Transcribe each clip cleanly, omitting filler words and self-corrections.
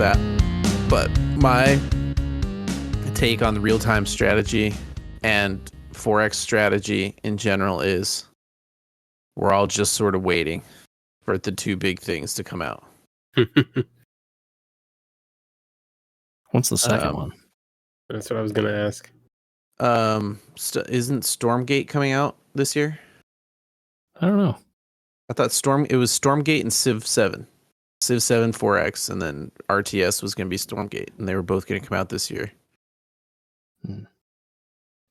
that. But my take on the real-time strategy and Forex strategy in general is we're all just sort of waiting for the two big things to come out. What's the second one? That's what I was going to ask. Isn't Stormgate coming out this year? I don't know. I thought it was Stormgate and Civ 7. Civ 7 4X, and then RTS was going to be Stormgate, and they were both going to come out this year. Yeah,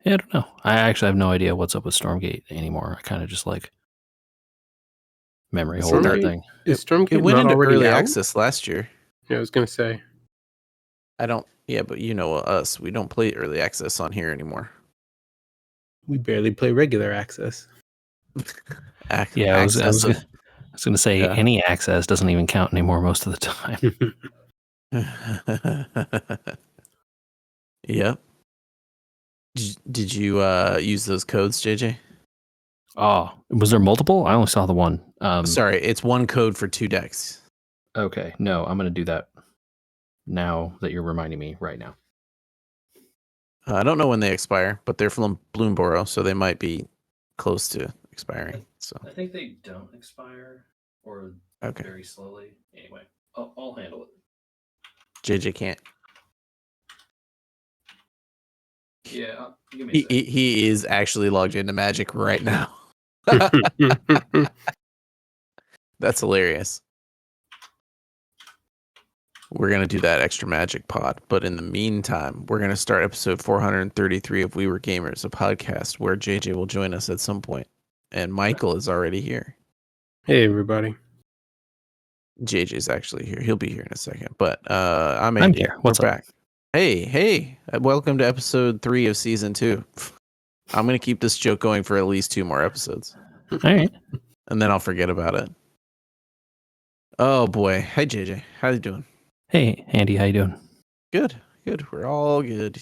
I don't know. I actually have no idea what's up with Stormgate anymore. I kind of just like memory hold that thing. Is Stormgate It went not into already early out? access last year. Yeah, I was going to say. Yeah, but you know us. We don't play early access on here anymore. We barely play regular access. Yeah, I was going to say any access doesn't even count anymore most of the time. Yep. Did you use those codes, JJ? Oh, was there multiple? I only saw the one. Sorry, it's one code for 2 decks. Okay, no, I'm going to do that now that you're reminding me right now. I don't know when they expire, but they're from Bloomborough, so they might be close to expiring. So I think they don't expire or very slowly. Anyway, I'll handle it. JJ can't. Yeah, give me a second. He is actually logged into Magic right now. That's hilarious. We're going to do that extra Magic pod. But in the meantime, we're going to start episode 433 of We Were Gamers, a podcast where JJ will join us at some point. And Michael is already here. Hey, everybody. JJ's actually here. He'll be here in a second. But I'm Andy. Here. What's we're up? back. Hey. Welcome to episode 3 of season 2. I'm going to keep this joke going for at least 2 more episodes. All right. And then I'll forget about it. Oh, boy. Hey, JJ. How you doing? Hey, Andy, how you doing? Good. We're all good.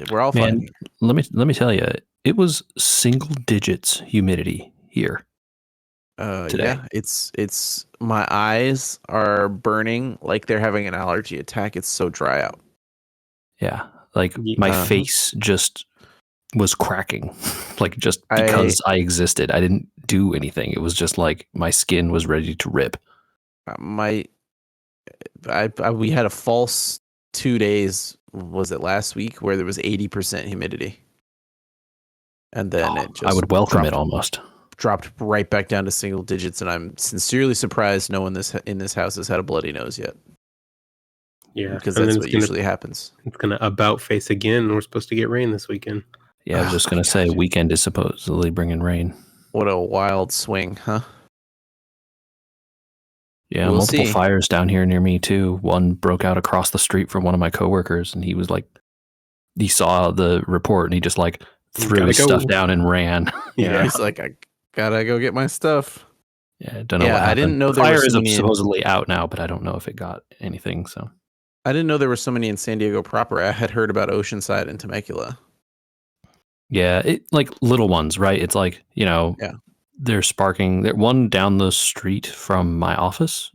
We're all fine. Man, let me tell you, it was single digits humidity here. Today. Yeah, it's my eyes are burning like they're having an allergy attack. It's so dry out. Yeah, like my face just was cracking, like just because I existed. I didn't do anything. It was just like my skin was ready to rip. We had a false 2 days. Was it last week where there was 80% humidity, and then it just I would welcome it almost. Dropped right back down to single digits, and I'm sincerely surprised no one in this house has had a bloody nose yet. Yeah, because that's what usually happens. It's going to about face again. We're supposed to get rain this weekend. Yeah, I was just going to say, weekend is supposedly bringing rain. What a wild swing, huh? Yeah, we'll multiple fires down here near me too. One broke out across the street from one of my coworkers, and he was like, he saw the report, and he just like threw his stuff down and ran. Yeah, he's like, I gotta go get my stuff. Yeah, don't know what happened. I didn't know the fire is supposedly out now, but I don't know if it got anything. So I didn't know there were so many in San Diego proper. I had heard about Oceanside and Temecula. Yeah, like little ones, right? It's like, they're sparking. One down the street from my office,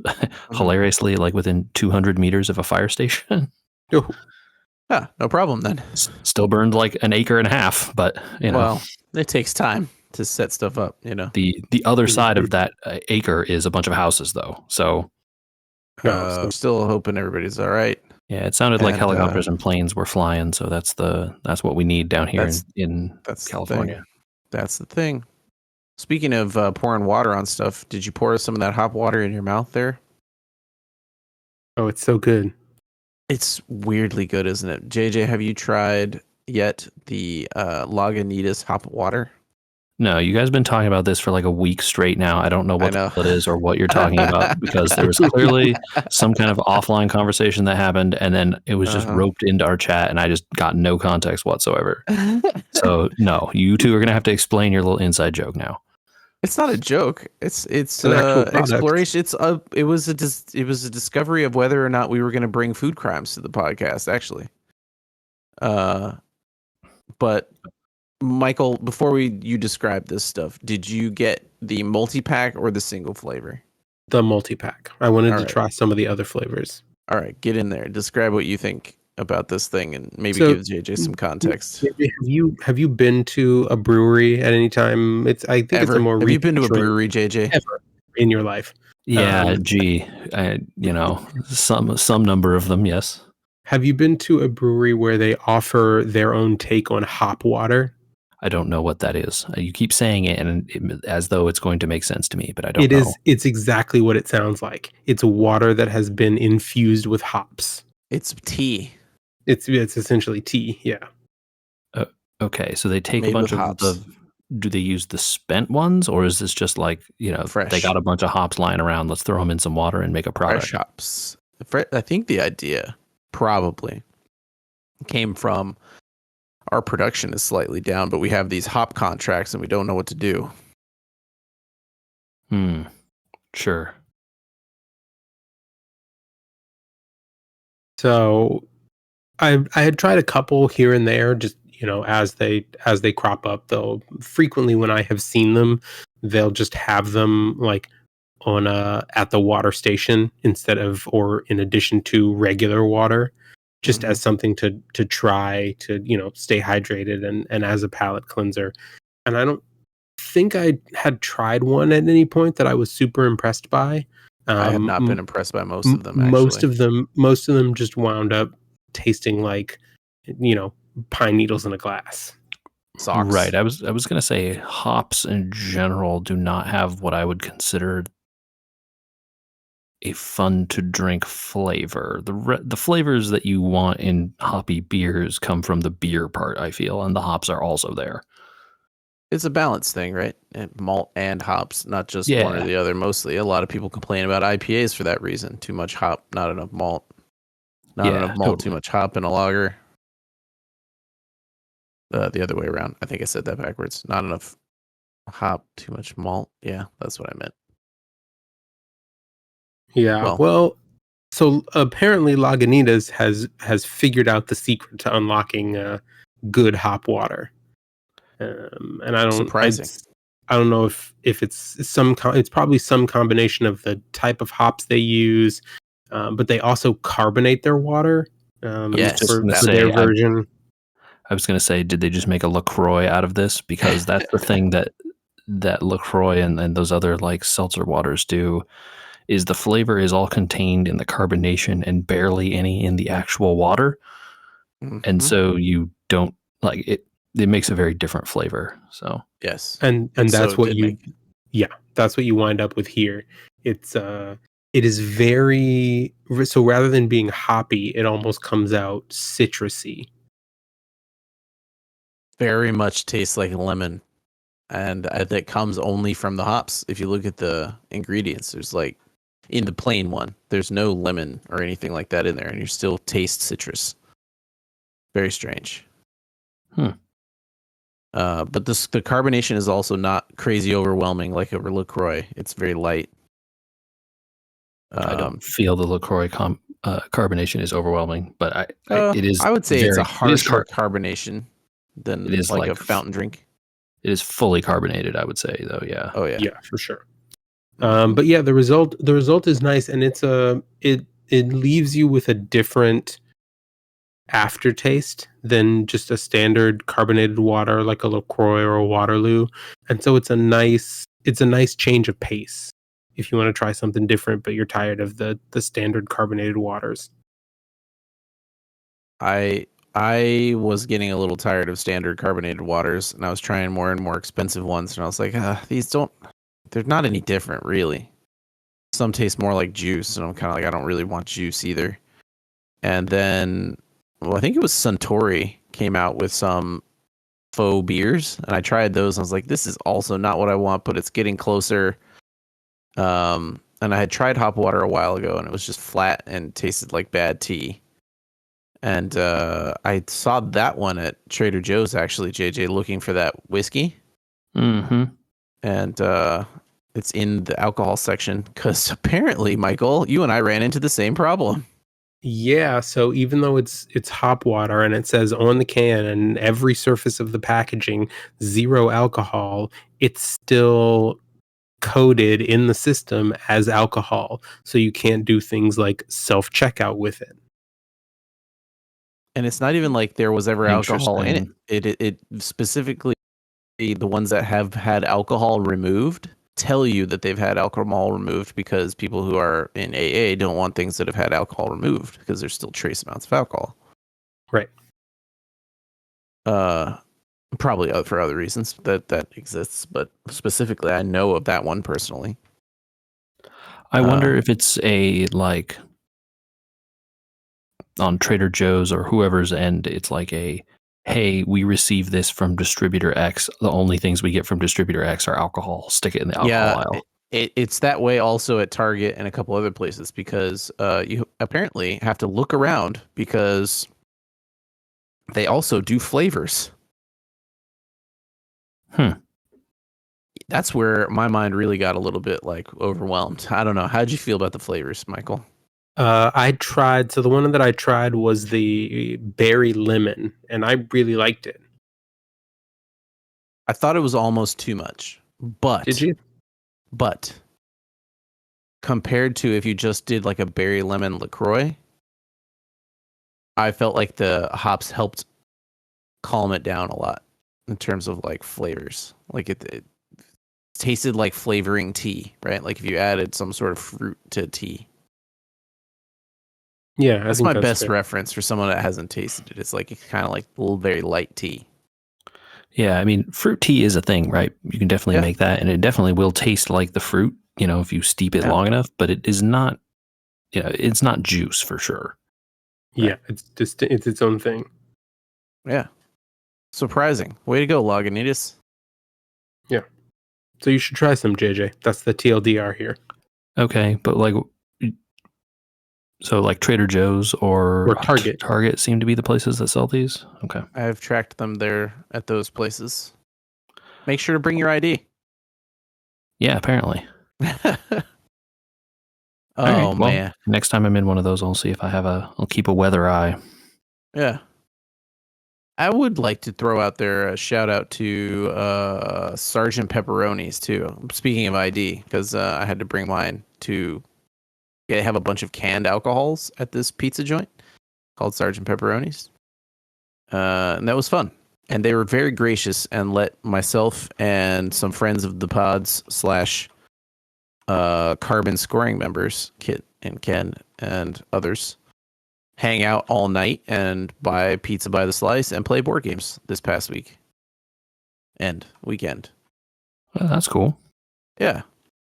hilariously, like within 200 meters of a fire station. Oh. Yeah, no problem then. Still burned like an acre and a half, but well, it takes time to set stuff up. The other side of that acre is a bunch of houses, though. So I'm still hoping everybody's all right. Yeah, it sounded like helicopters and planes were flying, so that's what we need down here in California. That's the thing. Speaking of pouring water on stuff, did you pour some of that hot water in your mouth there? Oh, it's so good. It's weirdly good, isn't it? JJ, have you tried yet the Lagunitas hot water? No, you guys have been talking about this for like a week straight now. I don't know what the hell it is or what you're talking about, because there was clearly some kind of offline conversation that happened, and then it was just roped into our chat, and I just got no context whatsoever. So no, you two are going to have to explain your little inside joke now. It's not a joke. It's exploration. It was a discovery of whether or not we were going to bring food crimes to the podcast, actually. But Michael, before you describe this stuff, did you get the multi-pack or the single flavor? The multi-pack. I wanted to try some of the other flavors. All right, get in there. Describe what you think about this thing, and maybe So, give JJ some context. have you been to a brewery at any time? I think it's a more Have you been to a recent brewery, JJ? ever in your life. Yeah, some number of them, yes. Have you been to a brewery where they offer their own take on hop water? I don't know what that is. You keep saying it, as though it's going to make sense to me, but I don't know. It's exactly what it sounds like. It's water that has been infused with hops. It's tea. It's essentially tea. Yeah. Okay, so they take Made a bunch with of hops. do they use the spent ones, or is this just like, Fresh. they got a bunch of hops lying around, let's throw them in some water and make a product? Fresh hops. I think the idea probably came from our production is slightly down, but we have these hop contracts and we don't know what to do. Sure. So I had tried a couple here and there, just as they crop up. They'll frequently, when I have seen them, they'll just have them like on at the water station instead of, or in addition to regular water, just as something to try to stay hydrated and as a palate cleanser. And I don't think I had tried one at any point that I was super impressed by. I have not been impressed by most of them. Actually, Most of them just wound up tasting like pine needles in a glass. Socks. Right. I was going to say hops in general do not have what I would consider a fun to drink flavor. The flavors that you want in hoppy beers come from the beer part, I feel, and the hops are also there. It's a balance thing, right? And malt and hops, not just one or the other. Mostly, a lot of people complain about IPAs for that reason. Too much hop, not enough malt. Not enough malt, totally. Too much hop in a lager. The other way around. I think I said that backwards. Not enough hop, too much malt. Yeah, that's what I meant. Yeah. Well, so apparently Lagunitas has figured out the secret to unlocking good hop water. And I don't surprising. I don't know if it's it's probably some combination of the type of hops they use, but they also carbonate their water. Yes, for their version. I was going to say, did they just make a LaCroix out of this? Because that's the thing that LaCroix and those other like seltzer waters do, is the flavor is all contained in the carbonation and barely any in the actual water. And so you don't like it. It makes a very different flavor. So yes, and that's what that's what you wind up with here. It is very, so rather than being hoppy, it almost comes out citrusy. Very much tastes like lemon, and that comes only from the hops. If you look at the ingredients, there's like in the plain one, there's no lemon or anything like that in there, and you still taste citrus. Very strange. But the carbonation is also not crazy overwhelming like a LaCroix. It's very light. I don't feel the LaCroix carbonation is overwhelming, but it is. I would say it's a harsher carbonation than it is like a fountain drink. It is fully carbonated, I would say, though. Yeah. Oh yeah. Yeah, for sure. But yeah, the result is nice, and it's it leaves you with a different aftertaste than just a standard carbonated water like a LaCroix or a Waterloo. And so it's a nice change of pace if you want to try something different, but you're tired of the standard carbonated waters. I was getting a little tired of standard carbonated waters, and I was trying more and more expensive ones, and I was like, they're not any different, really. Some taste more like juice, and I'm kind of like, I don't really want juice either. And then, I think it was Suntory came out with some faux beers, and I tried those, and I was like, this is also not what I want, but it's getting closer. And I had tried hop water a while ago, and it was just flat and tasted like bad tea. And I saw that one at Trader Joe's, actually, JJ, looking for that whiskey. Mm-hmm. And it's in the alcohol section, because apparently, Michael, you and I ran into the same problem. Yeah, so even though it's hop water and it says on the can and every surface of the packaging 0 alcohol, it's still coded in the system as alcohol, so you can't do things like self-checkout with it. And it's not even like there was ever alcohol in it. It specifically, the ones that have had alcohol removed tell you that they've had alcohol removed, because people who are in AA don't want things that have had alcohol removed because there's still trace amounts of alcohol. Right. Probably for other reasons that exists, but specifically I know of that one personally. I wonder if it's a, like, on Trader Joe's or whoever's end, it's like a, hey, we receive this from distributor X. The only things we get from distributor X are alcohol. Stick it in the alcohol aisle. It's that way also at Target and a couple other places, because you apparently have to look around, because they also do flavors. That's where my mind really got a little bit like overwhelmed. I don't know. How'd you feel about the flavors, Michael? I tried. So the one that I tried was the berry lemon, and I really liked it. I thought it was almost too much, but did you? But compared to if you just did like a berry lemon LaCroix, I felt like the hops helped calm it down a lot in terms of like flavors. Like it tasted like flavoring tea, right? Like if you added some sort of fruit to tea. Yeah, that's my best reference for someone that hasn't tasted it. It's like kind of like a little very light tea. Yeah, I mean, fruit tea is a thing, right? You can definitely make that, and it definitely will taste like the fruit, if you steep it long enough, but it is not, it's not juice for sure. Yeah, it's its own thing. Yeah. Surprising. Way to go, Lagunitas. Yeah. So you should try some, JJ. That's the TLDR here. Okay, but like, so like Trader Joe's or Target. Target seem to be the places that sell these. Okay. I've tracked them there at those places. Make sure to bring your ID. Yeah, apparently. Oh, right, man. Next time I'm in one of those, I'll see if I'll keep a weather eye. Yeah. I would like to throw out there a shout out to Sergeant Pepperonis too. Speaking of ID, because I had to bring mine to have a bunch of canned alcohols at this pizza joint called Sergeant Pepperonis. And that was fun. And they were very gracious and let myself and some friends of the pods / Carbon Scoring members, Kit and Ken and others, hang out all night and buy pizza by the slice and play board games this past week and weekend. Well, that's cool. Yeah.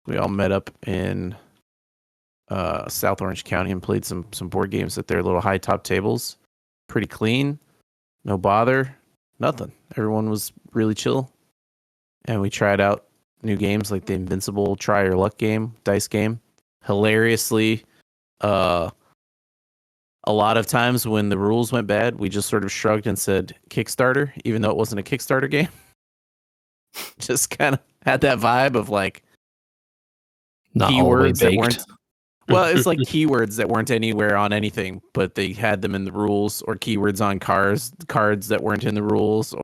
We all met up in South Orange County and played some board games at their little high top tables. Pretty clean. No bother. Nothing. Everyone was really chill. And we tried out new games like the Invincible Try Your Luck game, dice game. Hilariously, a lot of times when the rules went bad, we just sort of shrugged and said Kickstarter, even though it wasn't a Kickstarter game. Just kind of had that vibe of like not keywords that weren't. Well, it's like keywords that weren't anywhere on anything, but they had them in the rules, or keywords on cards that weren't in the rules,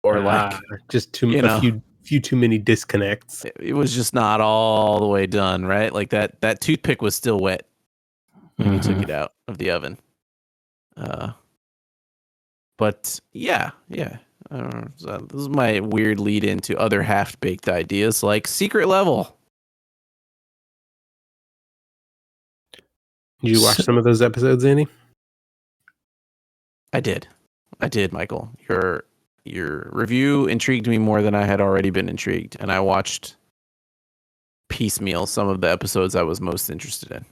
or like just a few too many disconnects. It was just not all the way done, right? Like that toothpick was still wet when you took it out of the oven. But yeah. So this is my weird lead into other half-baked ideas like Secret Level. Did you watch some of those episodes, Andy? I did, Michael. Your review intrigued me more than I had already been intrigued, and I watched piecemeal some of the episodes I was most interested in.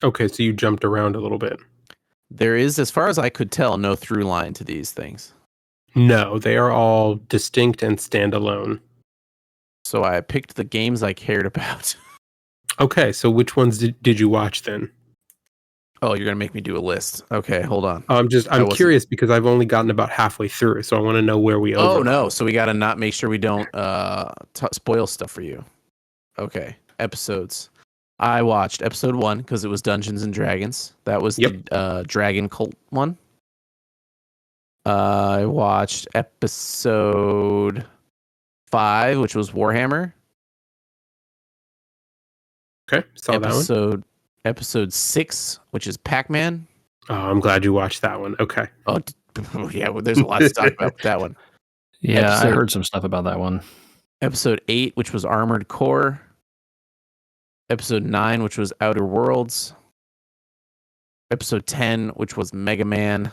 Okay, so you jumped around a little bit. There is, as far as I could tell, no through line to these things. No, they are all distinct and standalone. So I picked the games I cared about. Okay, so which ones did you watch then? Oh, you're gonna make me do a list. Okay, hold on. I'm curious because I've only gotten about halfway through, so I want to know where we overlap. Oh no, so we gotta not make sure we don't spoil stuff for you. Okay, episodes. I watched episode 1 because it was Dungeons and Dragons. That was the Dragon Cult one. I watched episode 5, which was Warhammer. Okay, saw that one. Episode 6, which is Pac-Man. Oh, I'm glad you watched that one. Okay. Oh, yeah, well, there's a lot to talk about with that one. Yeah, I heard some stuff about that one. Episode 8, which was Armored Core. Episode 9, which was Outer Worlds. Episode 10, which was Mega Man.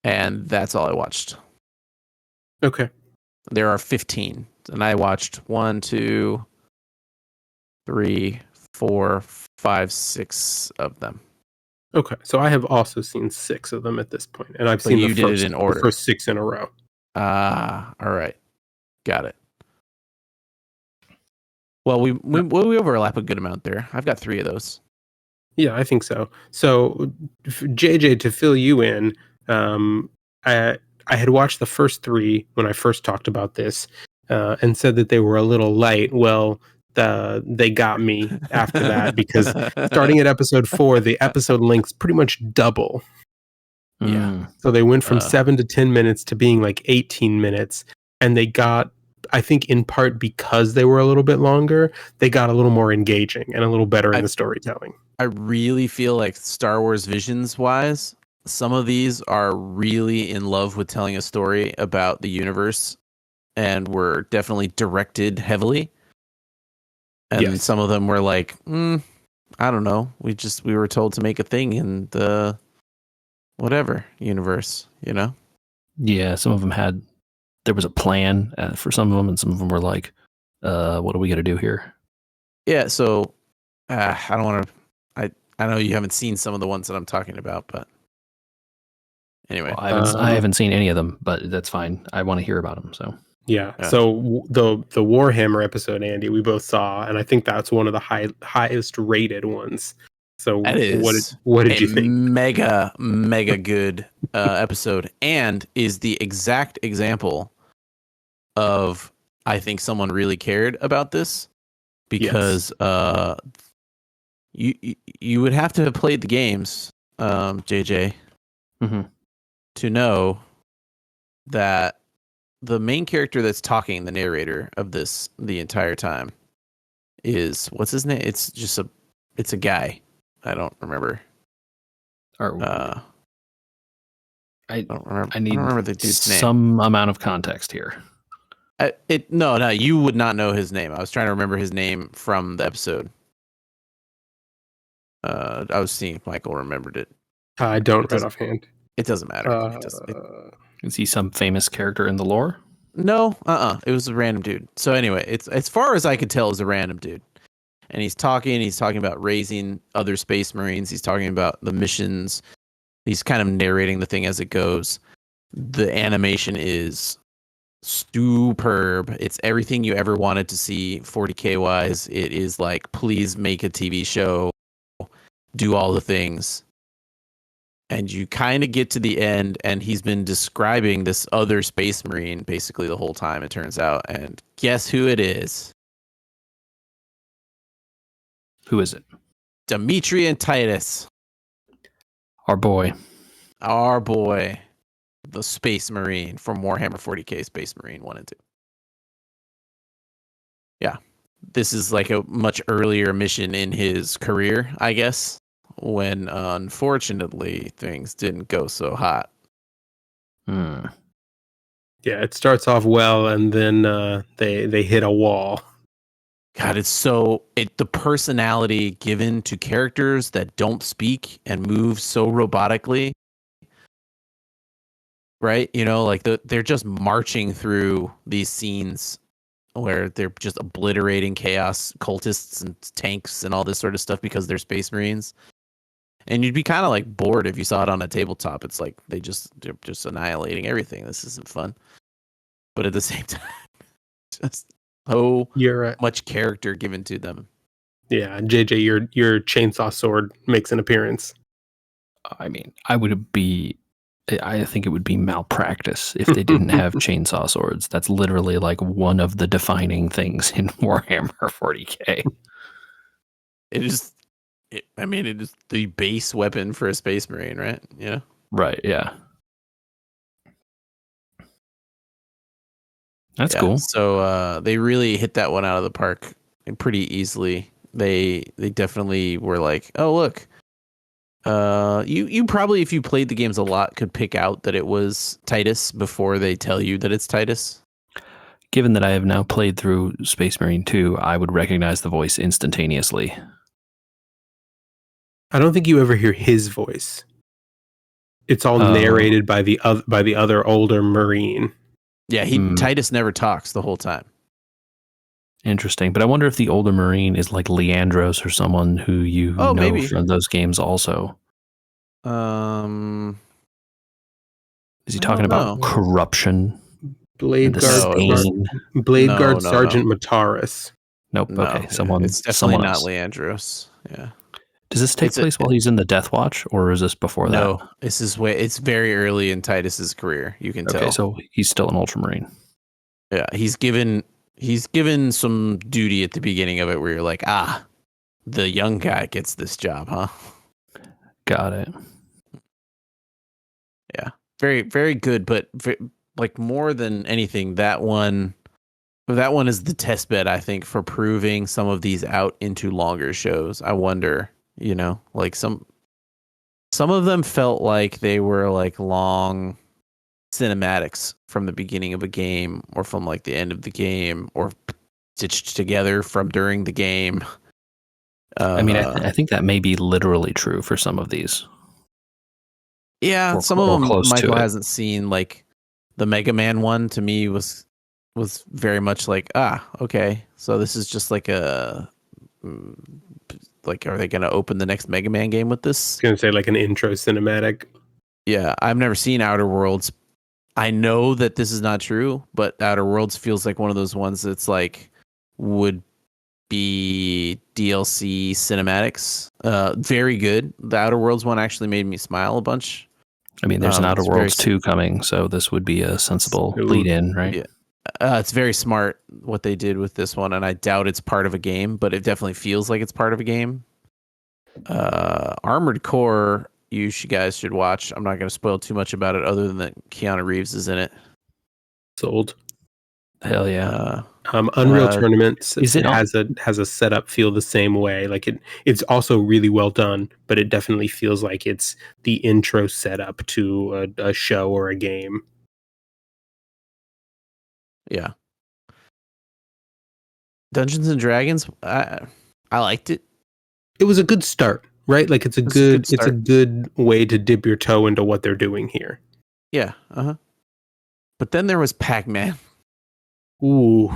And that's all I watched. Okay. There are 15. And I watched 1, 2, 3, 4, 5, 6 of them. Okay. So I have also seen 6 of them at this point, and I've seen the first 6 in a row. All right. Got it. Well, we overlap a good amount there. I've got 3 of those. Yeah, I think so. So, JJ, to fill you in, I had watched the first 3 when I first talked about this, and said that they were a little light. Well, they got me after that, because starting at episode 4, the episode lengths pretty much double. Yeah. So they went from 7 to 10 minutes to being like 18 minutes, and they got, I think in part because they were a little bit longer, they got a little more engaging and a little better in the storytelling. I really feel like Star Wars Visions wise, some of these are really in love with telling a story about the universe and were definitely directed heavily. And some of them were like, I don't know. We were told to make a thing in the whatever universe, you know? Yeah, some of them there was a plan for some of them, and some of them were like, what are we going to do here? Yeah, so I don't want to, I know you haven't seen some of the ones that I'm talking about, but anyway. Well, I haven't seen any of them, but that's fine. I want to hear about them, so. Yeah. So the Warhammer episode, Andy, we both saw, and I think that's one of the highest rated ones. So that is what did you think? Mega good episode, and is the exact example of, I think someone really cared about this, because you would have to have played the games, JJ, to know that the main character that's talking, the narrator of this the entire time, is, what's his name? It's a guy. I don't remember. I don't remember. I don't remember the dude's name. Some amount of context here. No, you would not know his name. I was trying to remember his name from the episode. I was seeing if Michael remembered it. I don't right offhand. It doesn't matter. Is he some famous character in the lore? No, it was a random dude. So anyway, it's, as far as I could tell, it was a random dude. And he's talking about raising other space marines. He's talking about the missions. He's kind of narrating the thing as it goes. The animation is superb. It's everything you ever wanted to see 40K wise. It is like, please make a TV show, do all the things. And you kind of get to the end, and he's been describing this other space marine basically the whole time, it turns out. And guess who it is? Who is it? Dimitri and Titus. Our boy. The Space Marine from Warhammer 40K Space Marine 1 and 2. Yeah. This is like a much earlier mission in his career, I guess, when unfortunately things didn't go so hot. Yeah, it starts off well, and then they hit a wall. God, the personality given to characters that don't speak and move so robotically, right? You know, like they're just marching through these scenes where they're just obliterating chaos cultists and tanks and all this sort of stuff because they're Space Marines. And you'd be kind of like bored if you saw it on a tabletop. It's like they're just annihilating everything. This isn't fun. But at the same time, just so much character given to them. Yeah, JJ, your chainsaw sword makes an appearance. I mean, I think it would be malpractice if they didn't have chainsaw swords. That's literally like one of the defining things in Warhammer 40K. It is the base weapon for a Space Marine, right? Yeah. Right, yeah. That's cool. So they really hit that one out of the park pretty easily. They definitely were like, oh look, you probably, if you played the games a lot, could pick out that it was Titus before they tell you that it's Titus. Given that I have now played through Space Marine 2, I would recognize the voice instantaneously. I don't think you ever hear his voice. It's all narrated by the other older Marine. Yeah, Titus never talks the whole time. Interesting, but I wonder if the older Marine is like Leandros or someone who you know maybe from those games also. Is he talking about corruption? Blade Guard Sergeant Mataris. Nope. No, okay, it's definitely not else. Leandros. Yeah. Does this take place while he's in the Death Watch, or is this before that? No, this is it's very early in Titus's career. You can tell. Okay, so he's still an Ultramarine. Yeah, he's given some duty at the beginning of it where you're like, the young guy gets this job, huh? Got it. Yeah, very, very good. But like more than anything, that one is the test bed, I think, for proving some of these out into longer shows. I wonder, like some of them felt like they were like long cinematics from the beginning of a game or from like the end of the game or stitched together from during the game. I mean, I think that may be literally true for some of these. Yeah, some of them Michael hasn't seen. Like the Mega Man one to me was very much like, okay, so this is just like are they going to open the next Mega Man game with this? I was going to say like an intro cinematic. Yeah, I've never seen Outer Worlds. I know that this is not true, but Outer Worlds feels like one of those ones that's like would be DLC cinematics. Very good. The Outer Worlds one actually made me smile a bunch. I mean, there's an Outer Worlds 2 coming, so this would be a sensible lead in, right? Yeah. It's very smart what they did with this one, and I doubt it's part of a game, but it definitely feels like it's part of a game. Armored Core, you guys should watch. I'm not going to spoil too much about it other than that Keanu Reeves is in it. Sold. Hell yeah. Unreal Tournament has a setup feel the same way. Like it's also really well done, but it definitely feels like it's the intro setup to a show or a game. Yeah. Dungeons and Dragons, I liked it. It was a good start, right? Like it's a good way to dip your toe into what they're doing here. Yeah. But then there was Pac-Man. Ooh.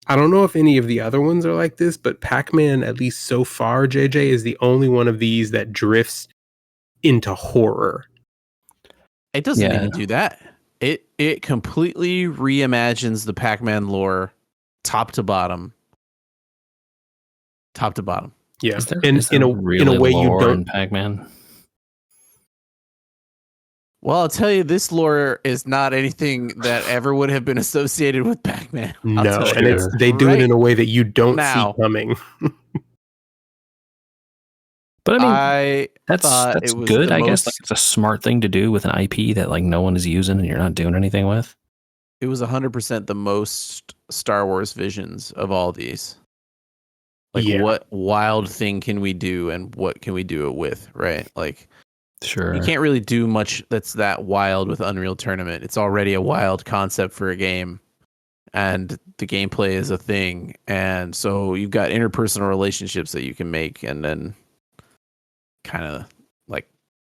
I don't know if any of the other ones are like this, but Pac-Man, at least so far, JJ, is the only one of these that drifts into horror. It doesn't even do that. It completely reimagines the Pac-Man lore top to bottom. Top to bottom. Yeah. In a way you don't Pac-Man. Well, I'll tell you, this lore is not anything that ever would have been associated with Pac-Man. No, and they do it in a way that you don't see coming. But I mean, that's good, I guess. Like, it's a smart thing to do with an IP that like no one is using and you're not doing anything with. It was 100% the most Star Wars visions of all these. Like, what wild thing can we do and what can we do it with, right? Like, sure. You can't really do much that's that wild with Unreal Tournament. It's already a wild concept for a game, and the gameplay is a thing. And so you've got interpersonal relationships that you can make and then kind of like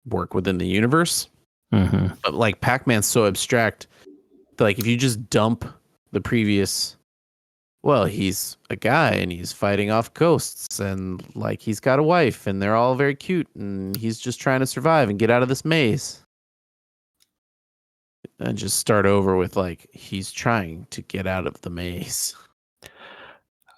work within the universe. Mm-hmm. But like Pac-Man's so abstract, like if you just dump the previous, well, he's a guy and he's fighting off ghosts and like he's got a wife and they're all very cute and he's just trying to survive and get out of this maze. And just start over with like he's trying to get out of the maze.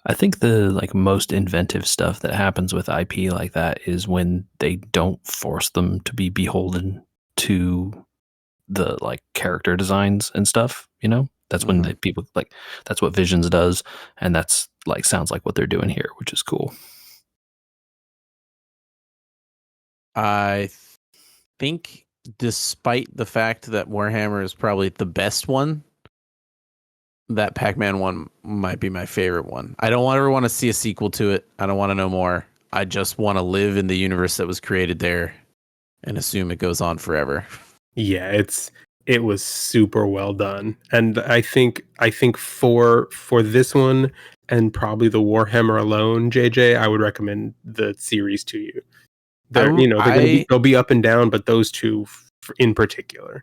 I think the like most inventive stuff that happens with IP like that is when they don't force them to be beholden to the like character designs and stuff, you know? That's when the people like that's what Visions does, and that's like sounds like what they're doing here, which is cool. I think despite the fact that Warhammer is probably the best one, that Pac-Man one might be my favorite one. I don't ever want to see a sequel to it. I don't want to know more. I just want to live in the universe that was created there and assume it goes on forever. Yeah, it was super well done. And I think for this one and probably the Warhammer alone, JJ, I would recommend the series to you. They'll be up and down, but those two in particular.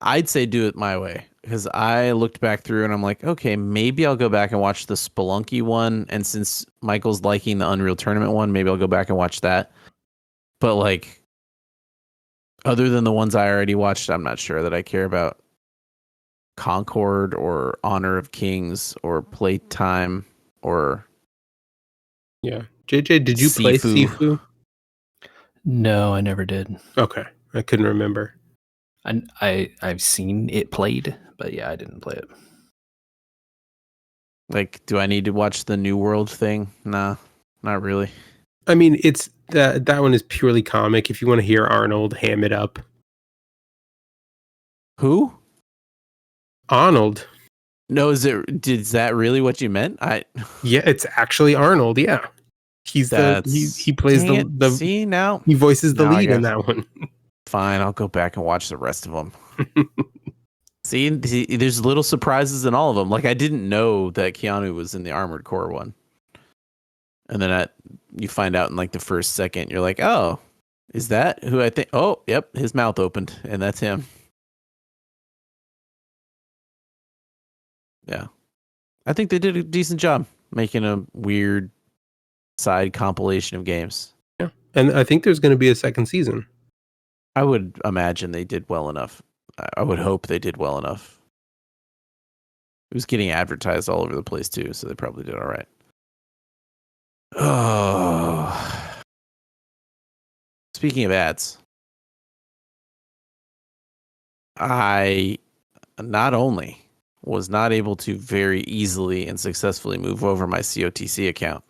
I'd say do it my way, because I looked back through and I'm like, okay, maybe I'll go back and watch the Spelunky one. And since Michael's liking the Unreal Tournament one, maybe I'll go back and watch that. But like, other than the ones I already watched, I'm not sure that I care about Concord or Honor of Kings or Playtime or... Yeah. JJ, did you play Sifu? No, I never did. Okay. I couldn't remember. I've seen it played, but yeah, I didn't play it. Like, do I need to watch the New World thing? Nah, not really. I mean, it's that one is purely comic. If you want to hear Arnold ham it up. Who? Arnold. No, is that really what you meant? Yeah, it's actually Arnold. Yeah, he plays the see now he voices the lead in that one. Fine, I'll go back and watch the rest of them. See, there's little surprises in all of them. Like, I didn't know that Keanu was in the Armored Core one, and then you find out in like the first second, you're like, oh, is that who I think? Oh, yep, his mouth opened, and that's him. Yeah, I think they did a decent job making a weird side compilation of games. Yeah, and I think there's going to be a second season. I would imagine they did well enough. I would hope they did well enough. It was getting advertised all over the place too, so they probably did all right. Oh. Speaking of ads, I not only was not able to very easily and successfully move over my COTC account,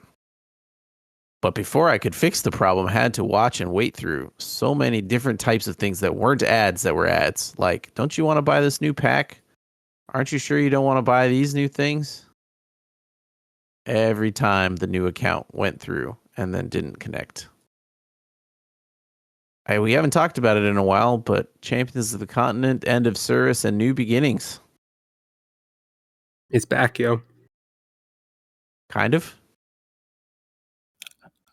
but before I could fix the problem, I had to watch and wait through so many different types of things that weren't ads that were ads. Like, don't you want to buy this new pack? Aren't you sure you don't want to buy these new things? Every time the new account went through and then didn't connect. We haven't talked about it in a while, but Champions of the Continent, End of Cirrus, and New Beginnings. It's back, yo. Kind of.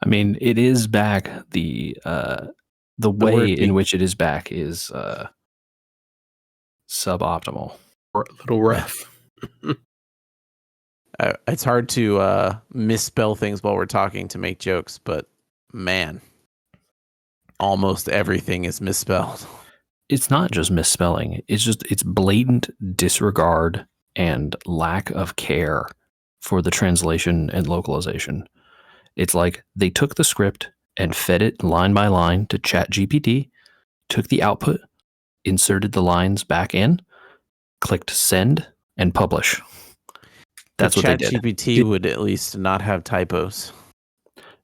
I mean, it is back. The way in which it is back is suboptimal. Or a little rough. It's hard to misspell things while we're talking to make jokes, but man, almost everything is misspelled. It's not just misspelling. It's blatant disregard and lack of care for the translation and localization. It's like they took the script and fed it line by line to ChatGPT, took the output, inserted the lines back in, clicked send, and publish. That's what they did. ChatGPT would at least not have typos.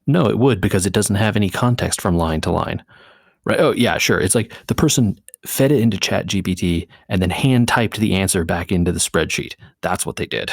No, it would, because it doesn't have any context from line to line. Right? Oh, yeah, sure. It's like the person fed it into ChatGPT and then hand typed the answer back into the spreadsheet. That's what they did.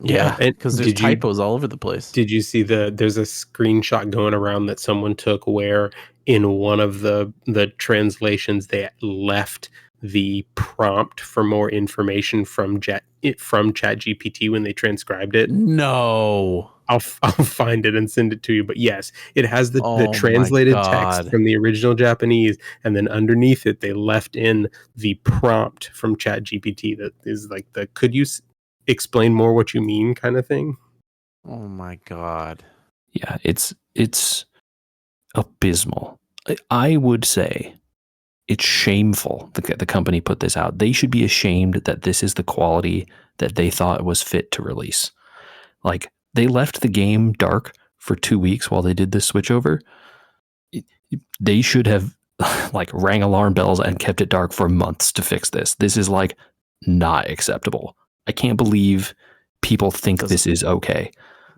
Yeah, because there's typos all over the place. Did you see there's a screenshot going around that someone took where in one of the translations they left the prompt for more information from ChatGPT when they transcribed it? No. I'll find it and send it to you. But yes, it has the translated text from the original Japanese, and then underneath it they left in the prompt from ChatGPT that is like the could you explain more what you mean kind of thing. Oh my god. Yeah, it's abysmal. I would say it's shameful that the company put this out. They should be ashamed that this is the quality that they thought was fit to release. Like, they left the game dark for 2 weeks while they did this switchover. They should have like rang alarm bells and kept it dark for months to fix this. This is like not acceptable. I can't believe people think this is okay.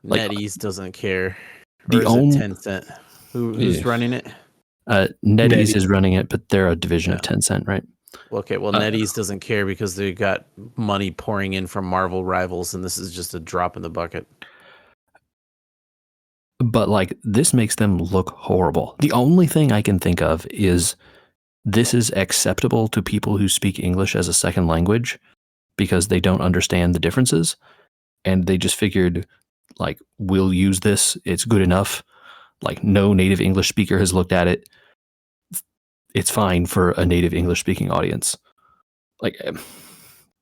Like, NetEase doesn't care. The only Tencent. Who's running it? NetEase is running it, but they're a division of Tencent, right? Okay, well, NetEase doesn't care because they got money pouring in from Marvel rivals, and this is just a drop in the bucket. But like, this makes them look horrible. The only thing I can think of is this is acceptable to people who speak English as a second language because they don't understand the differences. And they just figured, like, we'll use this. It's good enough. Like, no native English speaker has looked at it. It's fine for a native English speaking audience. Like,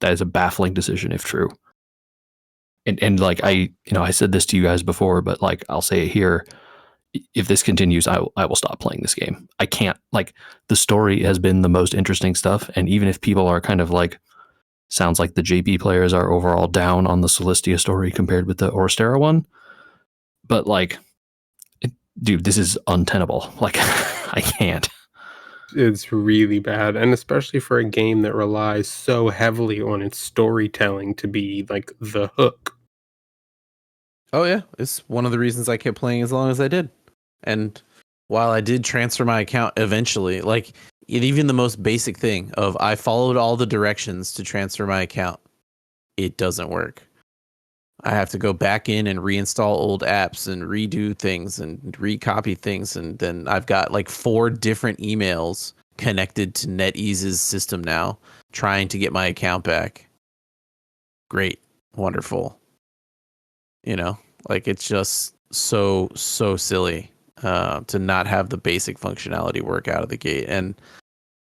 that is a baffling decision if true. And like, I said this to you guys before, but like, I'll say it here. If this continues, I will stop playing this game. I can't, like, the story has been the most interesting stuff. And even if people are kind of like, sounds like the JP players are overall down on the Celestia story compared with the Orstera one. But like, dude, this is untenable. Like, I can't. It's really bad, and especially for a game that relies so heavily on its storytelling to be like the hook. Oh yeah, it's one of the reasons I kept playing as long as I did. And while I did transfer my account eventually, like even the most basic thing of I followed all the directions to transfer my account, it doesn't work. I have to go back in and reinstall old apps and redo things and recopy things. And then I've got like 4 different emails connected to NetEase's system now, trying to get my account back. Great. Wonderful. You know, like it's just so silly to not have the basic functionality work out of the gate. And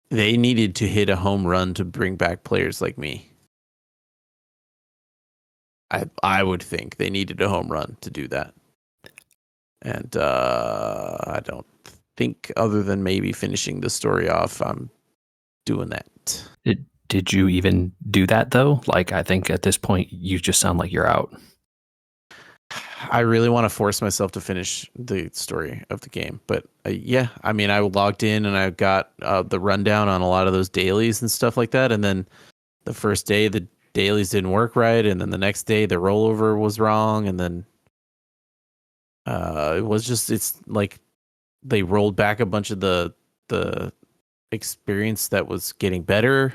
they needed to hit a home run to bring back players like me. I would think they needed a home run to do that. And I don't think, other than maybe finishing the story off, I'm doing that. Did you even do that though? Like, I think at this point you just sound like you're out. I really want to force myself to finish the story of the game, but yeah, I mean, I logged in and I got the rundown on a lot of those dailies and stuff like that, and then the first day the dailies didn't work right, and then the next day the rollover was wrong, and then it's like they rolled back a bunch of the experience that was getting better.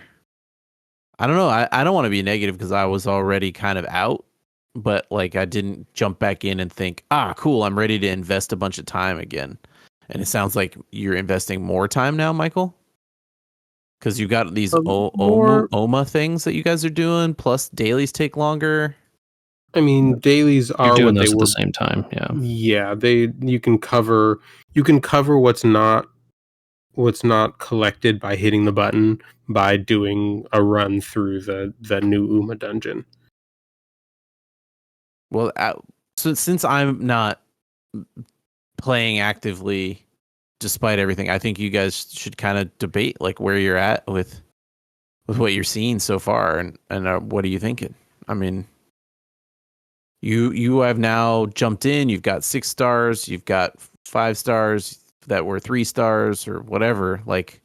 I don't know. I don't want to be negative because I was already kind of out, but like I didn't jump back in and think, cool, I'm ready to invest a bunch of time again. And it sounds like you're investing more time now, Michael, because you got these OMA things that you guys are doing, plus dailies take longer. I mean, dailies are You're doing what those they at were. the same time. Yeah, you can cover what's not collected by hitting the button by doing a run through the new UMA dungeon. Well, so since I'm not playing actively, despite everything, I think you guys should kind of debate like where you're at with what you're seeing so far, and what are you thinking? I mean, you have now jumped in. You've got 6 stars. You've got 5 stars that were 3 stars or whatever. Like,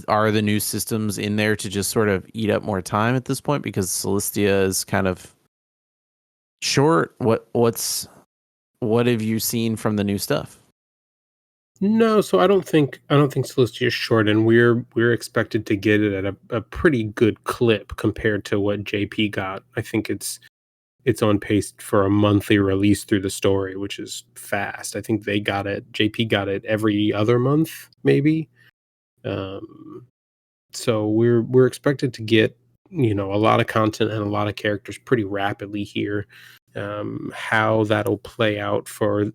are the new systems in there to just sort of eat up more time at this point because Celestia is kind of short? What have you seen from the new stuff? No, so I don't think Celestia is short, and we're expected to get it at a pretty good clip compared to what JP got. I think it's on pace for a monthly release through the story, which is fast. I think JP got it every other month, maybe. So we're expected to get a lot of content and a lot of characters pretty rapidly here. How that'll play out for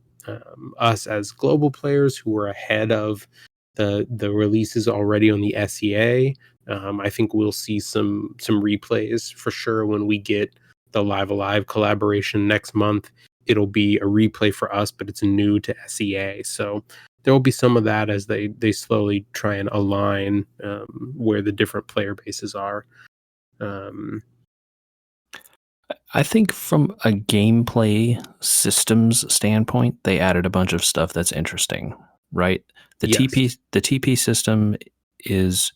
us as global players who are ahead of the releases already on the SEA. I think we'll see some replays for sure when we get the Live Alive collaboration next month. It'll be a replay for us, but it's new to SEA. So there will be some of that as they slowly try and align where the different player bases are. I think from a gameplay systems standpoint, they added a bunch of stuff that's interesting, right? The TP system is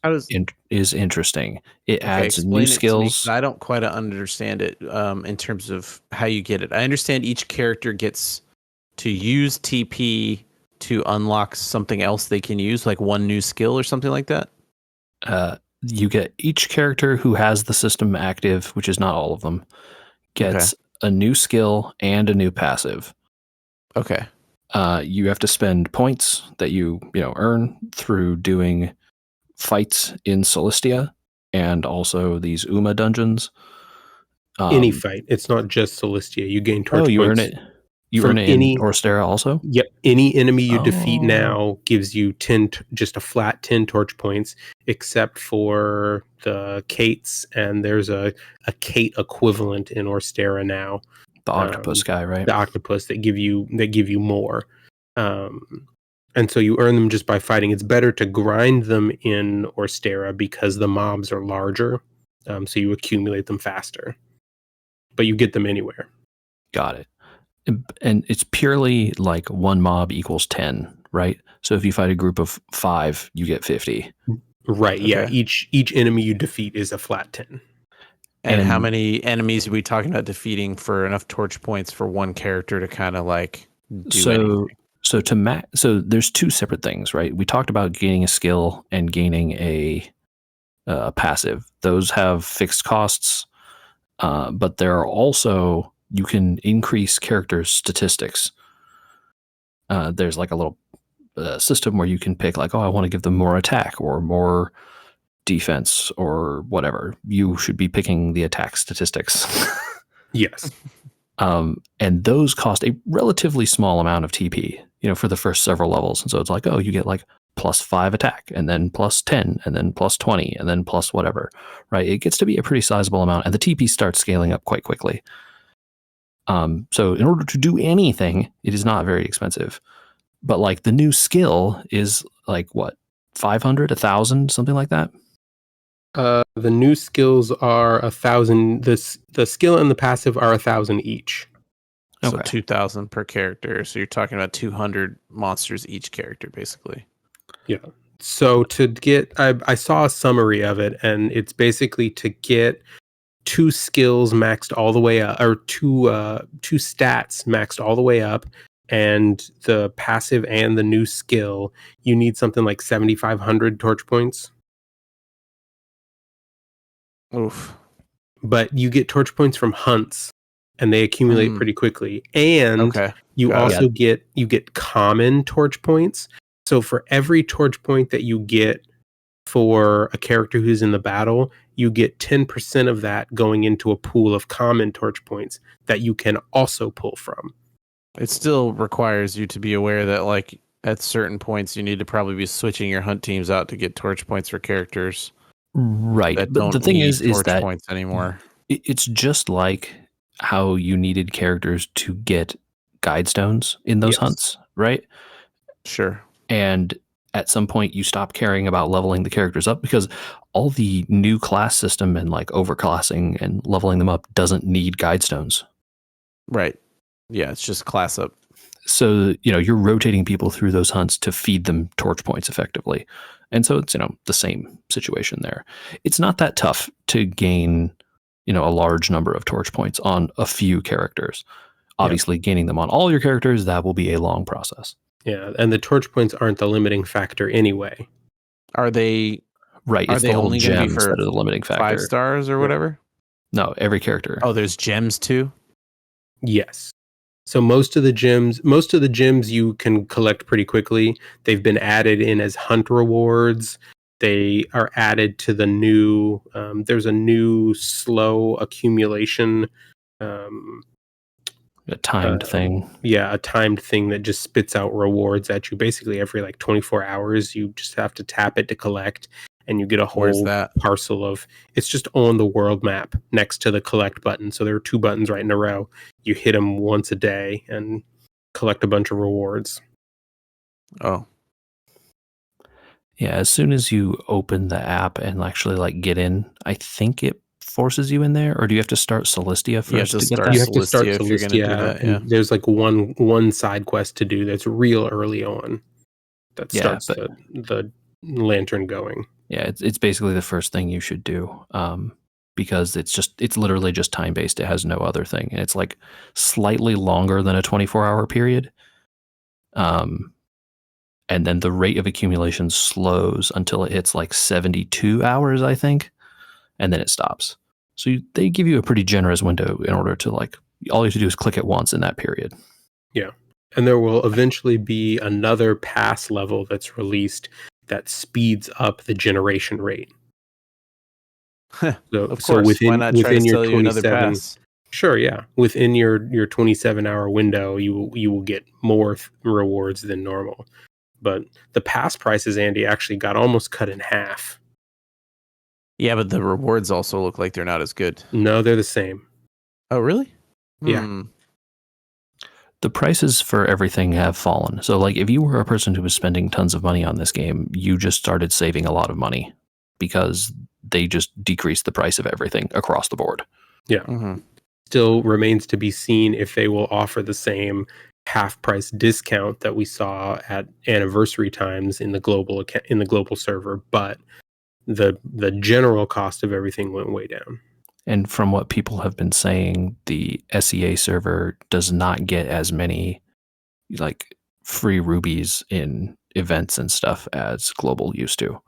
interesting. It adds new skills. I don't quite understand it in terms of how you get it. I understand each character gets to use TP to unlock something else they can use, like one new skill or something like that. you get each character who has the system active, which is not all of them, gets a new skill and a new passive. Okay. You have to spend points that you earn through doing fights in Celestia and also these Uma dungeons. Any fight. It's not just Celestia. You gain torch you points. earn it. You earn it in Orstera also? Yep. Any enemy you defeat now gives you just a flat 10 torch points, except for the Kates, and there's a Kate equivalent in Orstera now. The octopus guy, right? The octopus that give you more. And so you earn them just by fighting. It's better to grind them in Orstera because the mobs are larger, so you accumulate them faster. But you get them anywhere. Got it. And it's purely like one mob equals 10, right? So if you fight a group of 5, you get 50. Right, okay. Yeah. Each enemy you defeat is a flat 10. And how many enemies are we talking about defeating for enough torch points for one character to kind of like do anything? So there's 2 separate things, right? We talked about gaining a skill and gaining a passive. Those have fixed costs, but there are also, you can increase characters' statistics. There's like a little system where you can pick like, I want to give them more attack or more defense or whatever. You should be picking the attack statistics. Yes. And those cost a relatively small amount of TP, for the first several levels. And so it's like, you get like +5 attack and then +10 and then +20 and then plus whatever, right? It gets to be a pretty sizable amount and the TP starts scaling up quite quickly. So in order to do anything, it is not very expensive. But like the new skill is like what, 500, 1,000, something like that? The new skills are 1,000. The skill and the passive are 1,000 each. So 2,000 per character. So you're talking about 200 monsters each character, basically. Yeah. So to get, I saw a summary of it, and it's basically to get 2 skills maxed all the way up, or two stats maxed all the way up, and the passive and the new skill, you need something like 7,500 torch points. Oof. But you get torch points from hunts, and they accumulate pretty quickly. And you also get common torch points. So for every torch point that you get for a character who's in the battle, you get 10% of that going into a pool of common torch points that you can also pull from. It still requires you to be aware that like at certain points you need to probably be switching your hunt teams out to get torch points for characters. Right. But the thing is that points anymore. It's just like how you needed characters to get guide stones in those hunts, right? Sure. And at some point you stop caring about leveling the characters up because all the new class system and like overclassing and leveling them up doesn't need guide stones. Right. Yeah, it's just class up. So, you're rotating people through those hunts to feed them torch points effectively. And so it's, the same situation there. It's not that tough to gain, a large number of torch points on a few characters. Obviously, gaining them on all your characters, that will be a long process. Yeah, and the torch points aren't the limiting factor anyway. Are they? Right. Are they only going to be for the limiting factor? 5 stars or whatever? No, every character. Oh, there's gems too? Yes. So most of the gems you can collect pretty quickly. They've been added in as hunt rewards. They are added to the new. There's a new slow accumulation. A timed thing. Yeah, a timed thing that just spits out rewards at you basically every like 24 hours. You just have to tap it to collect, and you get a whole parcel of. It's just on the world map next to the collect button. So there are 2 buttons right in a row. You hit them once a day and collect a bunch of rewards. Oh. Yeah, as soon as you open the app and actually like get in, I think it forces you in there, or do you have to start Celestia first? You have to start Celestia, and there's like one side quest to do that's real early on that starts the lantern going. Yeah, it's basically the first thing you should do, because it's literally just time based. It has no other thing, and it's like slightly longer than a 24-hour period. and then the rate of accumulation slows until it hits like 72 hours, I think, and then it stops. So they give you a pretty generous window in order to like, all you have to do is click it once in that period. Yeah. And there will eventually be another pass level that's released that speeds up the generation rate. Of course. Why not try to sell you another pass? Sure, yeah. Within your 27-hour window, you will get more rewards than normal. But the pass prices, Andy, actually got almost cut in half. Yeah, but the rewards also look like they're not as good. No, they're the same. Oh, really? Yeah. The prices for everything have fallen. So, like, if you were a person who was spending tons of money on this game, you just started saving a lot of money because they just decreased the price of everything across the board. Yeah. Mm-hmm. Still remains to be seen if they will offer the same half-price discount that we saw at anniversary times in the global server, but the general cost of everything went way down. And from what people have been saying, the SEA server does not get as many like free rubies in events and stuff as global used to.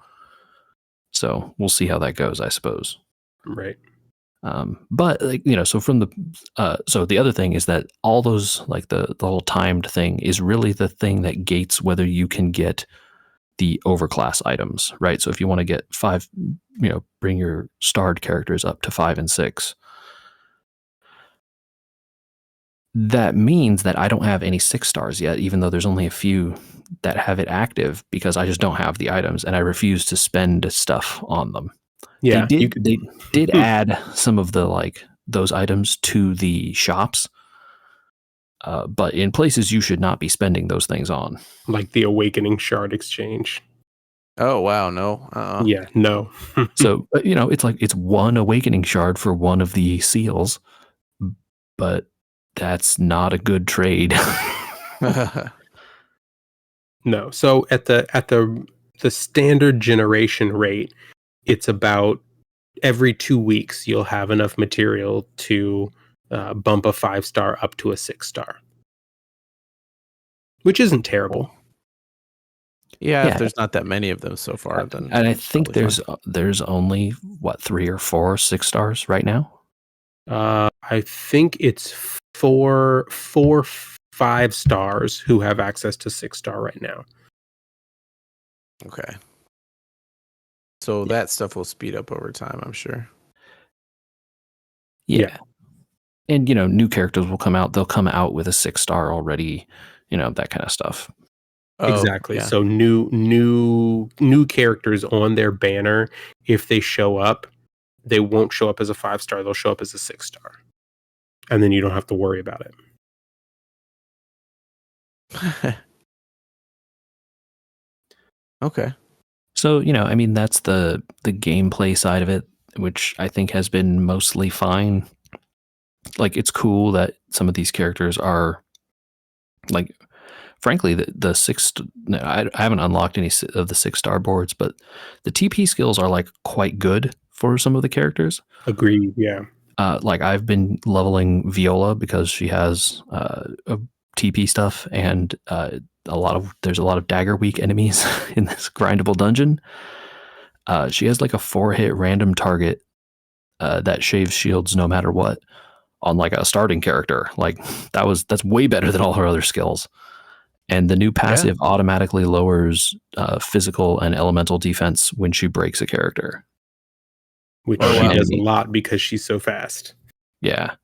So we'll see how that goes, I suppose. Right. But like, you know, so from the so the other thing is that all those, like the whole timed thing is really the thing that gates whether you can get the overclass items, right? So if you want to get 5, you know, bring your starred characters up to 5 and 6, that means that I don't have any 6 stars yet, even though there's only a few that have it active, because I just don't have the items and I refuse to spend stuff on them. Yeah, they did add some of the like those items to the shops, but in places you should not be spending those things on, like the Awakening Shard exchange. Oh wow, no. Yeah, no. So you know, it's like it's 1 Awakening Shard for 1 of the seals, but that's not a good trade. No. So at the standard generation rate, it's about every 2 weeks you'll have enough material to bump a 5-star up to a 6-star, which isn't terrible. Yeah, if there's not that many of them so far, then and I think there's only what 3 or 4 6 stars right now. I think it's 4 5 stars who have access to 6-star right now. Okay. So that stuff will speed up over time, I'm sure. Yeah. And, you know, new characters will come out. They'll come out with a 6-star already, you know, that kind of stuff. Oh, exactly. Yeah. So new characters on their banner, if they show up, they won't show up as a 5-star. They'll show up as a 6-star. And then you don't have to worry about it. Okay. So, you know, I mean, that's the gameplay side of it, which I think has been mostly fine. Like, it's cool that some of these characters are, like, frankly, the 6. I haven't unlocked any of the 6-star boards, but the TP skills are, like, quite good for some of the characters. Agreed, yeah. Like, I've been leveling Viola because she has TP stuff, and there's a lot of dagger weak enemies in this grindable dungeon. She has like a 4-hit random target that shaves shields no matter what on like a starting character. Like that's way better than all her other skills. And the new passive automatically lowers physical and elemental defense when she breaks a character, which she does a lot because she's so fast. Yeah.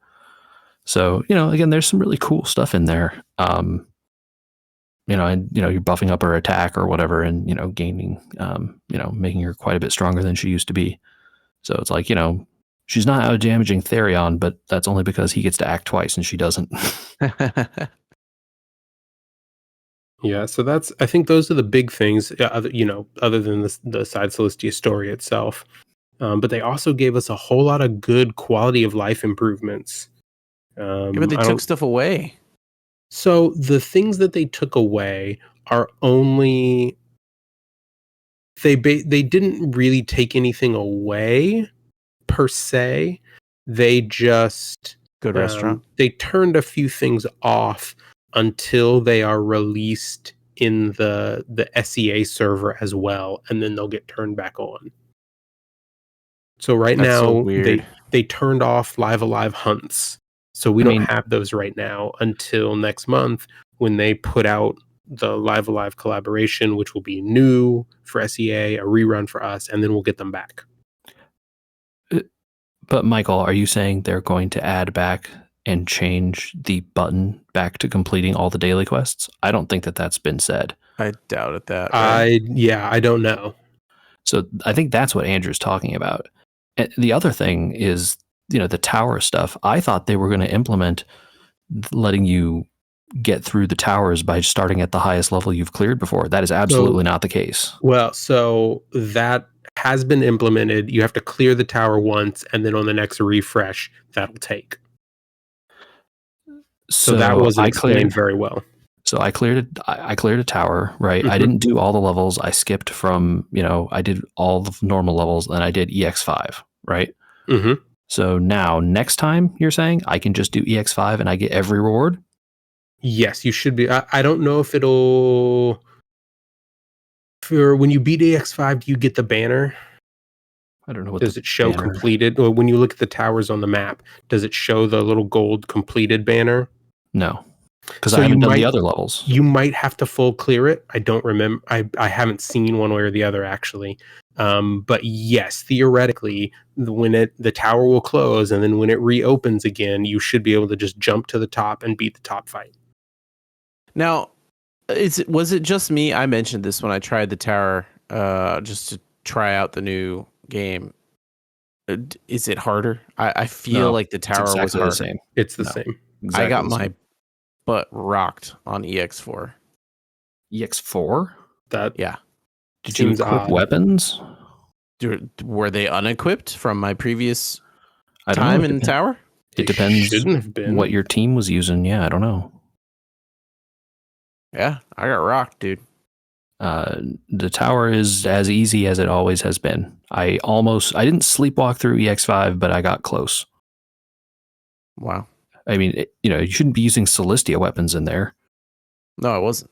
So, you know, again, there's some really cool stuff in there. You know, and, you know, you're buffing up her attack or whatever and, you know, gaining, you know, making her quite a bit stronger than she used to be. So it's like, you know, she's not out damaging Therion, but that's only because he gets to act twice and she doesn't. Yeah, so I think those are the big things, you know, other than the Side Celestia story itself. But they also gave us a whole lot of good quality of life improvements. Yeah, but they took stuff away. So the things that they took away are only they didn't really take anything away per se. They just good restaurant. They turned a few things off until they are released in the SEA server as well, and then they'll get turned back on. So right That's now so weird. they turned off Live Alive hunts. So we don't have those right now until next month when they put out the Live Alive collaboration, which will be new for SEA, a rerun for us, and then we'll get them back. But Michael, are you saying they're going to add back and change the button back to completing all the daily quests? I don't think that's been said. I doubted that. Right? I don't know. So I think that's what Andrew's talking about. And the other thing is, the tower stuff. I thought they were going to implement letting you get through the towers by starting at the highest level you've cleared before. That is absolutely not the case. Well, so that has been implemented. You have to clear the tower once, and then on the next refresh, that'll take. So that wasn't explained very well. So I cleared a tower, right? Mm-hmm. I didn't do all the levels. I skipped from, I did all the normal levels, and I did EX5, right? Mm-hmm. So now, next time, you're saying I can just do EX5 and I get every reward? Yes, you should be. I don't know if it'll... For when you beat EX5, do you get the banner? I don't know what does it show banner. Completed? Or when you look at the towers on the map, does it show the little gold completed banner? No, because I haven't done the other levels. You might have to full clear it. I don't remember. I haven't seen one way or the other, actually. But yes, theoretically, when the tower will close and then when it reopens again, you should be able to just jump to the top and beat the top fight. Now, was it just me? I mentioned this when I tried the tower just to try out the new game. Is it harder? I feel like the tower was hard. The same. It's the same. Exactly I got my butt rocked on EX4. EX4? Yeah. Did you equip weapons? Were they unequipped from my previous time in the tower? It depends shouldn't have been. What your team was using. Yeah, I don't know. Yeah, I got rocked, dude. The tower is as easy as it always has been. I didn't sleepwalk through EX5, but I got close. Wow. I mean, you shouldn't be using Celestia weapons in there. No, I wasn't.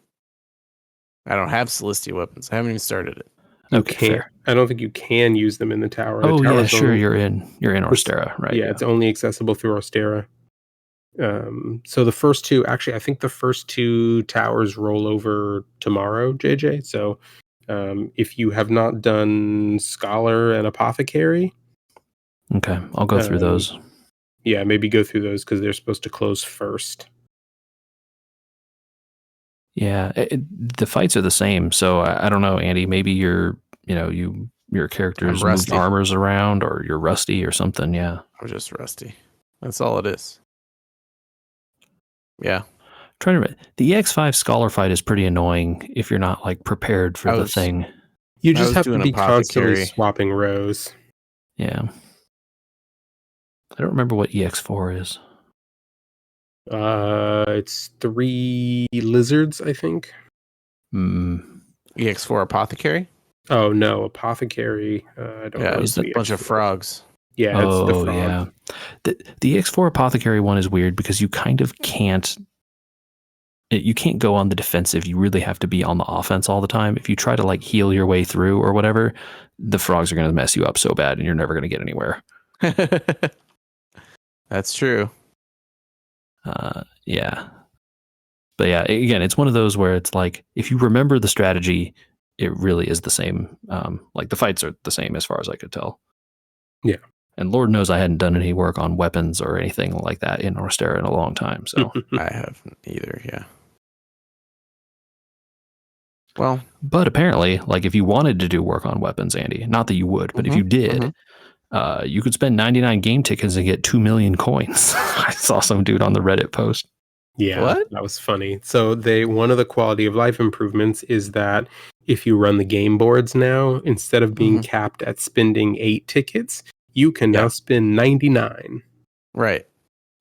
I don't have Celestia weapons. I haven't even started it. Okay, fair. I don't think you can use them in the tower. Oh, yeah, sure. You're in Orstera, right? Yeah, it's only accessible through Orstera. So the first two, actually, I think the first two towers roll over tomorrow, JJ. So if you have not done Scholar and Apothecary. Okay, I'll go through those. Yeah, maybe go through those because they're supposed to close first. Yeah, the fights are the same. So I don't know, Andy, maybe your characters moved armors around or you're rusty or something. Yeah. I'm just rusty. That's all it is. Yeah. Trying to remember. The EX5 Scholar fight is pretty annoying if you're not prepared for the thing. You just have to be constantly swapping rows. Yeah. I don't remember what EX4 is. It's 3 lizards, I think. EX4 Apothecary? Oh no, Apothecary. I don't know. Yeah, it's a bunch of frogs. Yeah, it's the frog. Yeah. The EX4 Apothecary one is weird because you kind of can't go on the defensive. You really have to be on the offense all the time. If you try to heal your way through or whatever, the frogs are going to mess you up so bad and you're never going to get anywhere. That's true. Yeah. But yeah, again, it's one of those where it's if you remember the strategy, it really is the same. The fights are the same as far as I could tell. Yeah. And Lord knows I hadn't done any work on weapons or anything like that in Orstera in a long time. So I haven't either. Yeah. Well, but apparently, if you wanted to do work on weapons, Andy, not that you would, but if you did, you could spend 99 game tickets and get 2 million coins. I saw some dude on the Reddit post. Yeah, that was funny. So one of the quality of life improvements is that if you run the game boards now, instead of being capped at spending 8 tickets, you can now spend 99. Right.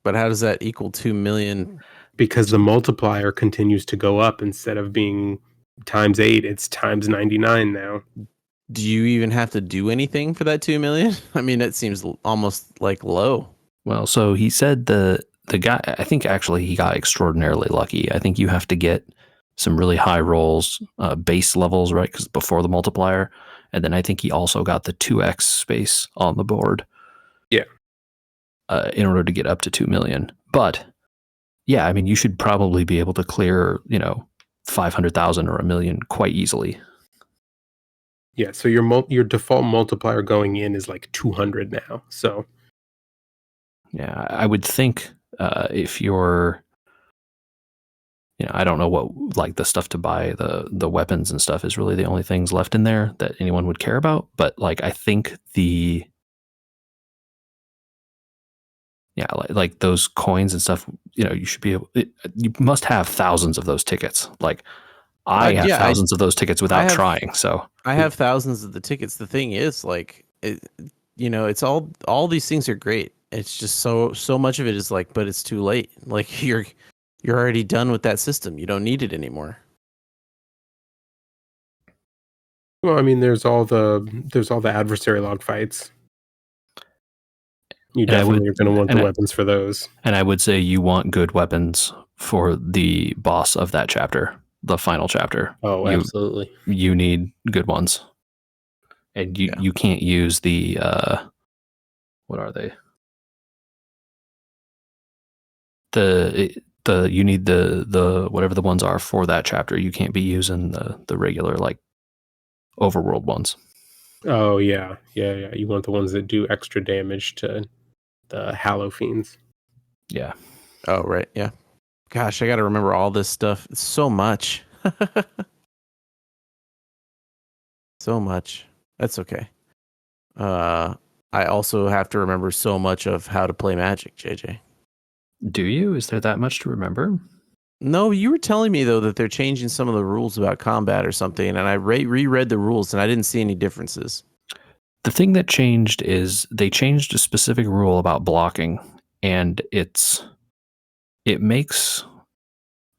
But how does that equal 2 million? Because the multiplier continues to go up. Instead of being times 8, it's times 99 now. Do you even have to do anything for that 2 million? I mean, it seems almost low. Well, so he said the guy, I think actually he got extraordinarily lucky. I think you have to get some really high rolls, base levels, right? Because before the multiplier. And then I think he also got the 2x space on the board. Yeah. In order to get up to 2 million. But yeah, I mean, you should probably be able to clear, 500,000 or $1 million quite easily. Yeah. So your default multiplier going in is like 200 now. So. Yeah, I would think if you're, I don't know what, like, the stuff to buy, the weapons and stuff is really the only things left in there that anyone would care about. But like, I think like those coins and stuff, you should be able, you must have thousands of those tickets. Like, I have thousands of those tickets without trying. So I have thousands of the tickets. The thing is, like, it's all these things are great. It's just so much of it is like, but it's too late. Like, you're already done with that system. You don't need it anymore. Well, I mean, there's all the adversary log fights. You definitely are going to want the weapons for those. And I would say you want good weapons for the boss of that chapter, the final chapter. Oh, absolutely. You need good ones. And you can't use the what are they? You need the whatever the ones are for that chapter. You can't be using the regular, like, overworld ones. Oh yeah. You want the ones that do extra damage to the Hallow Fiends. Yeah. Oh right, yeah. Gosh, I got to remember all this stuff. It's so much. So much. That's okay. I also have to remember so much of how to play Magic, JJ. Do you? Is there that much to remember? No, you were telling me, though, that they're changing some of the rules about combat or something, and I reread the rules, and I didn't see any differences. The thing that changed is they changed a specific rule about blocking, and it makes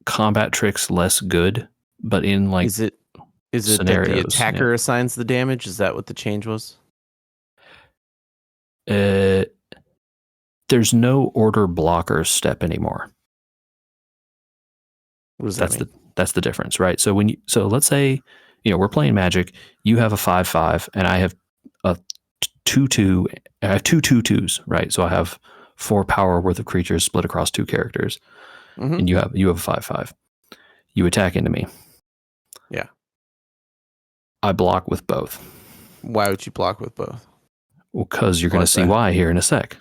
combat tricks less good, but in, like, is it scenarios, that the attacker assigns the damage? Is that what the change was? There's no order blocker step anymore. What does that mean? That's the difference, right? So let's say, we're playing Magic, you have a 5/5 and I have a 2/2. I have two 2/2s, right? So I have 4 power worth of creatures split across 2 characters. Mm-hmm. And you have a 5/5. You attack into me. Yeah. I block with both. Why would you block with both? Well, because you're going to see why here in a sec.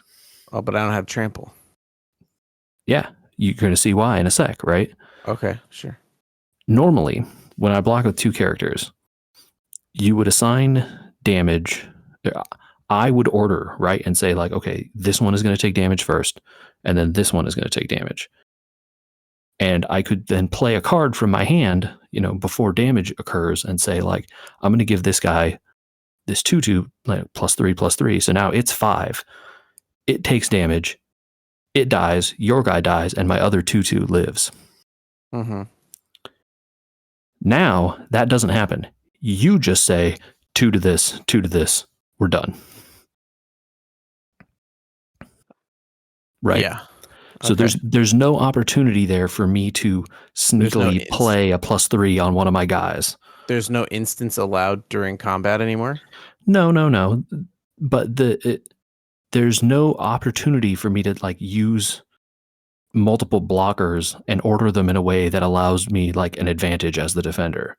Oh, but I don't have trample. Yeah, you're going to see why in a sec, right? Okay, sure. Normally, when I block with 2 characters, you would assign damage. I would order, right? And say, like, okay, this one is going to take damage first, and then this one is going to take damage. And I could then play a card from my hand, before damage occurs and say, like, I'm going to give this guy this 2/2, like, +3/+3. So now it's 5. It takes damage. It dies. Your guy dies, and my other 2/2 lives. Mm-hmm. Now that doesn't happen. You just say 2 to this, 2 to this. We're done. Right. Yeah. So there's no opportunity there for me to sneakily play a +3 on one of my guys. There's no instance allowed during combat anymore? No. But there's no opportunity for me to, like, use multiple blockers and order them in a way that allows me, like, an advantage as the defender.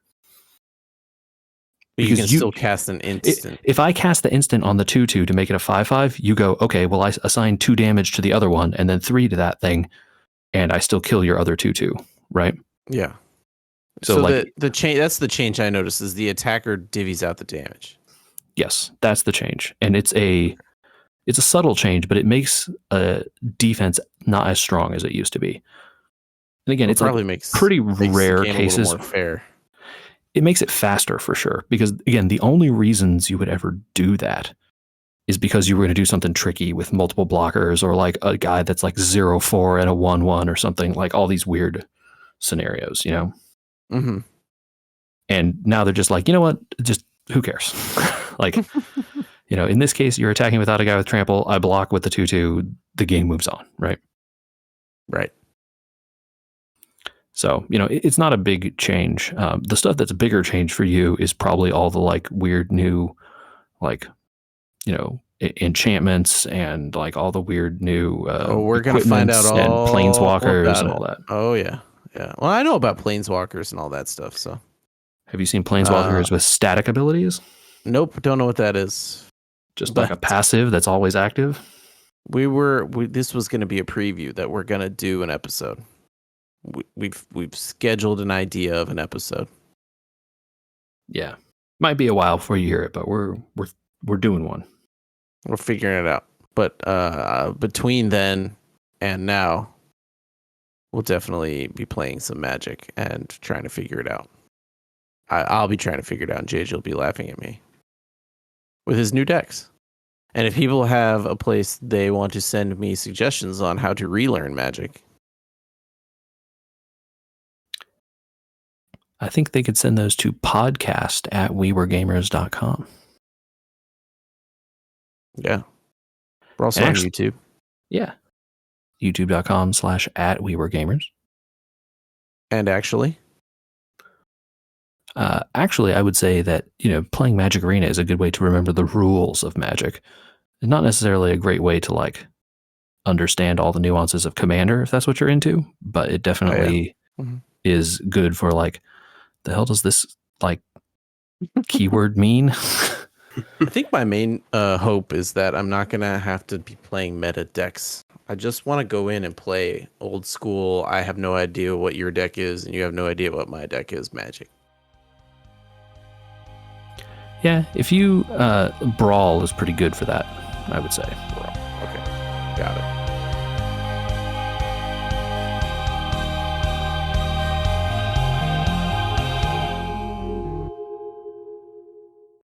But you can still cast an instant. If I cast the instant on the 2/2 to make it a 5/5, you go, okay, well, I assign 2 damage to the other one and then 3 to that thing, and I still kill your other 2/2, right? Yeah. So like, the change, that's the change I noticed, is the attacker divvies out the damage. Yes, that's the change. And it's a subtle change, but it makes defense not as strong as it used to be. And again, it's probably makes pretty rare cases. More fair. It makes it faster for sure, because again, the only reasons you would ever do that is because you were going to do something tricky with multiple blockers, or like a guy that's like 0/4 and a 1/1 or something, like all these weird scenarios, Mm-hmm. And now they're just like, you know what? Just who cares? Like, in this case, you're attacking without a guy with trample. I block with the 2/2. The game moves on, right? Right. So, it's not a big change. The stuff that's a bigger change for you is probably all the like weird new, like, enchantments and like all the weird new we're gonna find out all and planeswalkers and all that. Oh yeah. Well, I know about planeswalkers and all that stuff. So, have you seen planeswalkers with static abilities? Nope, don't know what that is. Just like a passive that's always active. This was going to be a preview that we're going to do an episode. We've scheduled an idea of an episode. Yeah, might be a while before you hear it, but we're doing one. We're figuring it out. But between then and now, we'll definitely be playing some Magic and trying to figure it out. I'll be trying to figure it out, and JJ will be laughing at me with his new decks. And if people have a place they want to send me suggestions on how to relearn Magic, I think they could send those to podcast@weweregamers.com. Yeah. We're also on YouTube. Yeah. youtube.com/@weweregamers. And actually, I would say that, playing Magic Arena is a good way to remember the rules of Magic. And not necessarily a great way to like understand all the nuances of Commander if that's what you're into, but it definitely is good for like, the hell does this like keyword mean? I think my main hope is that I'm not going to have to be playing meta decks. I just want to go in and play old school. I have no idea what your deck is, and you have no idea what my deck is, Magic. Yeah, if you Brawl is pretty good for that, I would say. Okay, got it.